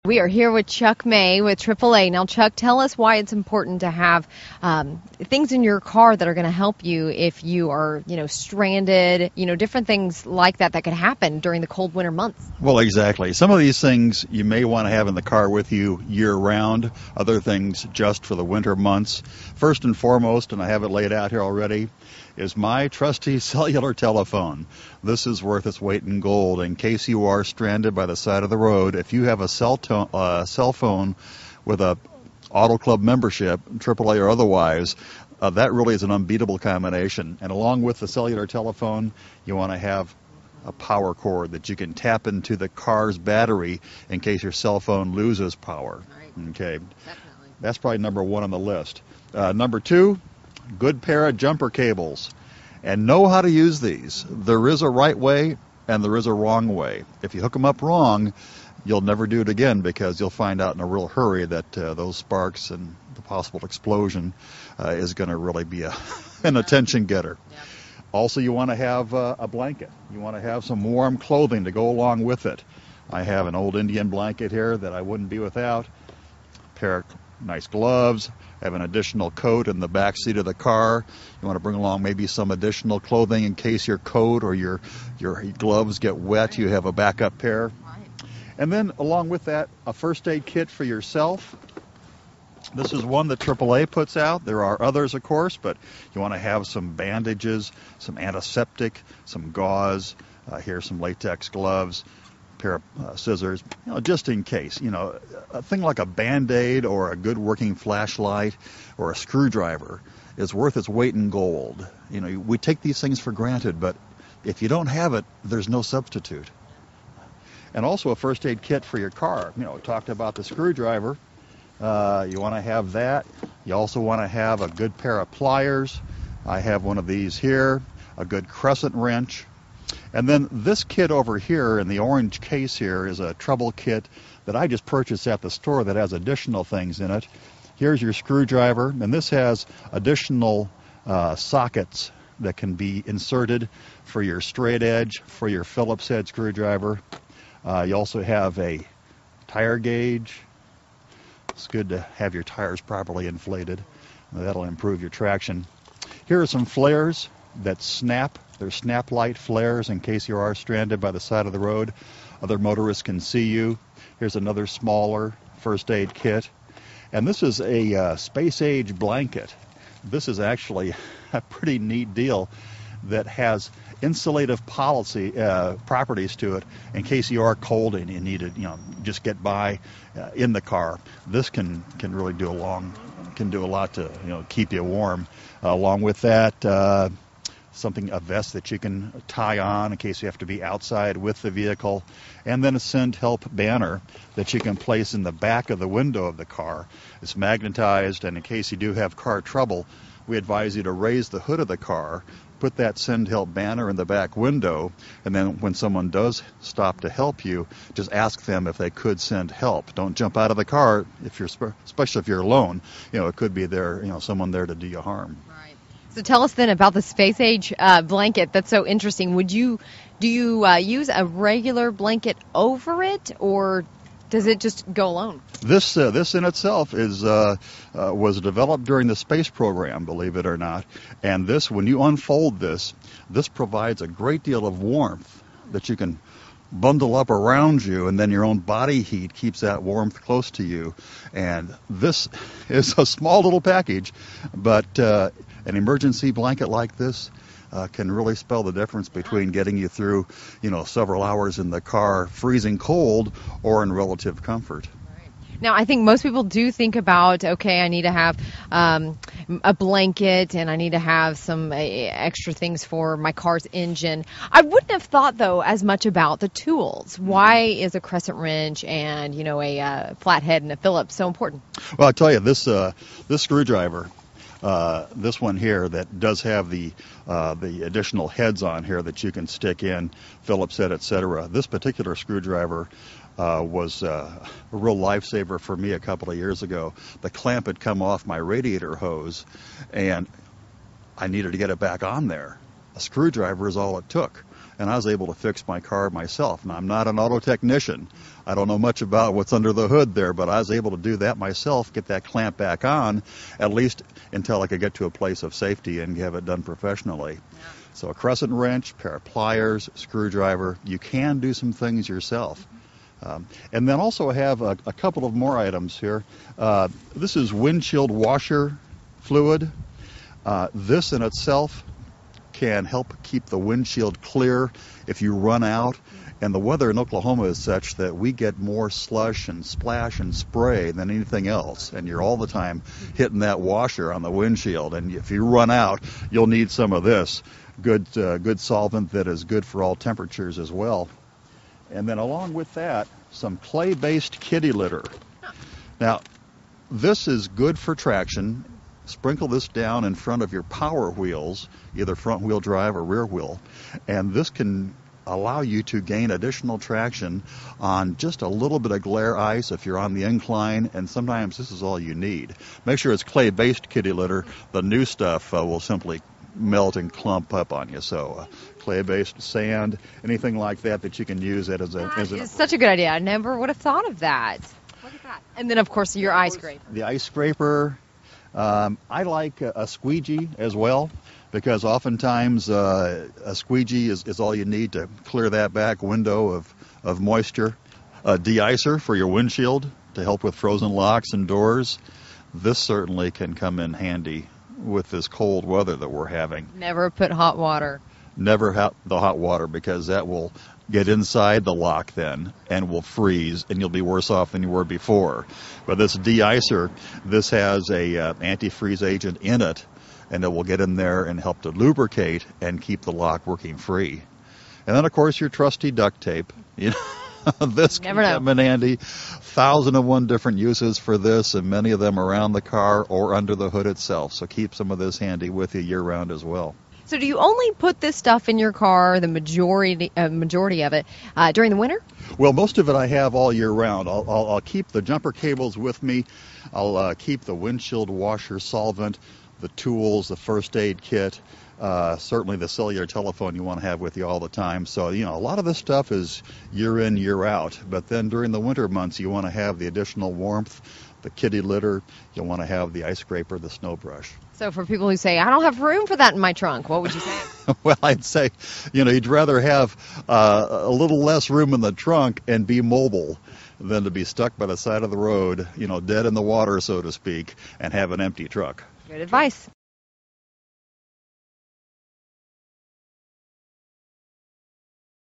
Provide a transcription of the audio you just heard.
We are here with Chuck Mai with AAA. Now, Chuck, tell us why it's important to have things in your car that are going to help you if you are, stranded, different things like that could happen during the cold winter months. Well, exactly. Some of these things you may want to have in the car with you year-round, other things just for the winter months. First and foremost, and I have it laid out here already, is my trusty cellular telephone. This is worth its weight in gold. In case you are stranded by the side of the road, if you have a cell phone with a Auto Club membership, AAA or otherwise, that really is an unbeatable combination. And along with the cellular telephone, you want to have a power cord that you can tap into the car's battery in case your cell phone loses power. Right. Okay, Definitely. That's probably number one on the list. Number two, good pair of jumper cables. And know how to use these. There is a right way and there is a wrong way. If you hook them up wrong, you'll never do it again because you'll find out in a real hurry that those sparks and the possible explosion is going to really be an attention getter. Yeah. Also, you want to have a blanket. You want to have some warm clothing to go along with it. I have an old Indian blanket here that I wouldn't be without. A pair of nice gloves. I have an additional coat in the back seat of the car. You want to bring along maybe some additional clothing in case your coat or your gloves get wet. You have a backup pair. And then along with that, a first aid kit for yourself. This is one that AAA puts out. There are others, of course, but you want to have some bandages, some antiseptic, some gauze. Here's some latex gloves, a pair of scissors, just in case. A thing like a Band-Aid or a good working flashlight or a screwdriver is worth its weight in gold. We take these things for granted, but if you don't have it, there's no substitute. And also a first aid kit for your car. We talked about the screwdriver. You want to have that. You also want to have a good pair of pliers. I have one of these here, a good crescent wrench. And then this kit over here in the orange case here is a trouble kit that I just purchased at the store that has additional things in it. Here's your screwdriver, and this has additional sockets that can be inserted for your straight edge, for your Phillips head screwdriver. You also have a tire gauge. It's good to have your tires properly inflated. That'll improve your traction. Here are some flares that snap. They're snap light flares in case you are stranded by the side of the road. Other motorists can see you. Here's another smaller first aid kit. And this is a space age blanket. This is actually a pretty neat deal that has insulative properties to it in case you are cold and you need to just get by in the car. This can really do a lot to keep you warm. Along with that, a vest that you can tie on in case you have to be outside with the vehicle, and then a send help banner that you can place in the back of the window of the car. It's magnetized, and in case you do have car trouble, we advise you to raise the hood of the car, put that send help banner in the back window, and then when someone does stop to help you, just ask them if they could send help. Don't jump out of the car especially if you're alone. It could be someone there to do you harm. Right. So tell us then about the space age blanket. That's so interesting. Do you use a regular blanket over it, or does it just go alone? This in itself was developed during the space program, believe it or not. And this, when you unfold this provides a great deal of warmth that you can bundle up around you, and then your own body heat keeps that warmth close to you. And this is a small little package, but an emergency blanket like this can really spell the difference between getting you through, several hours in the car freezing cold or in relative comfort. Now, I think most people do think about, okay, I need to have a blanket and I need to have some extra things for my car's engine. I wouldn't have thought, though, as much about the tools. Why is a crescent wrench and, a flathead and a Phillips so important? Well, I'll tell you, this screwdriver, this one here that does have the additional heads on here that you can stick in, Phillips head, etc. This particular screwdriver was a real lifesaver for me a couple of years ago. The clamp had come off my radiator hose, and I needed to get it back on there. A screwdriver is all it took. and I was able to fix my car myself. Now, I'm not an auto technician. I don't know much about what's under the hood there, but I was able to do that myself, get that clamp back on, at least until I could get to a place of safety and have it done professionally. Yeah. So a crescent wrench, pair of pliers, screwdriver, you can do some things yourself. And then also I have a couple of more items here. This is windshield washer fluid. This in itself can help keep the windshield clear if you run out. And the weather in Oklahoma is such that we get more slush and splash and spray than anything else. And you're all the time hitting that washer on the windshield. And if you run out, you'll need some of this good solvent that is good for all temperatures as well. And then along with that, some clay-based kitty litter. Now, this is good for traction. Sprinkle this down in front of your power wheels, either front wheel drive or rear wheel, and this can allow you to gain additional traction on just a little bit of glare ice if you're on the incline, and sometimes this is all you need. Make sure it's clay-based kitty litter. The new stuff will simply melt and clump up on you. So clay-based sand, anything like that that you can use it as it's such a good idea. I never would have thought of that. Look at that. And then, of course, your ice scraper. The ice scraper. I like a squeegee as well, because oftentimes a squeegee is all you need to clear that back window of moisture. A de-icer for your windshield to help with frozen locks and doors. This certainly can come in handy with this cold weather that we're having. Never put hot water. Never the hot water, because that will get inside the lock then and will freeze, and you'll be worse off than you were before. But this de-icer, this has a antifreeze agent in it, and it will get in there and help to lubricate and keep the lock working free. And then, of course, your trusty duct tape. You know, this can come in handy. 1,001 different uses for this, and many of them around the car or under the hood itself. So keep some of this handy with you year-round as well. So do you only put this stuff in your car, the majority of it, during the winter? Well, most of it I have all year round. I'll keep the jumper cables with me. I'll keep the windshield washer solvent, the tools, the first aid kit, certainly the cellular telephone you want to have with you all the time. So, you know, a lot of this stuff is year in, year out. But then during the winter months, you want to have the additional warmth, the kitty litter. You'll want to have the ice scraper, the snow brush. So for people who say, I don't have room for that in my trunk, what would you say? Well, I'd say, you know, you'd rather have a little less room in the trunk and be mobile than to be stuck by the side of the road, you know, dead in the water, so to speak, and have an empty truck. Good advice.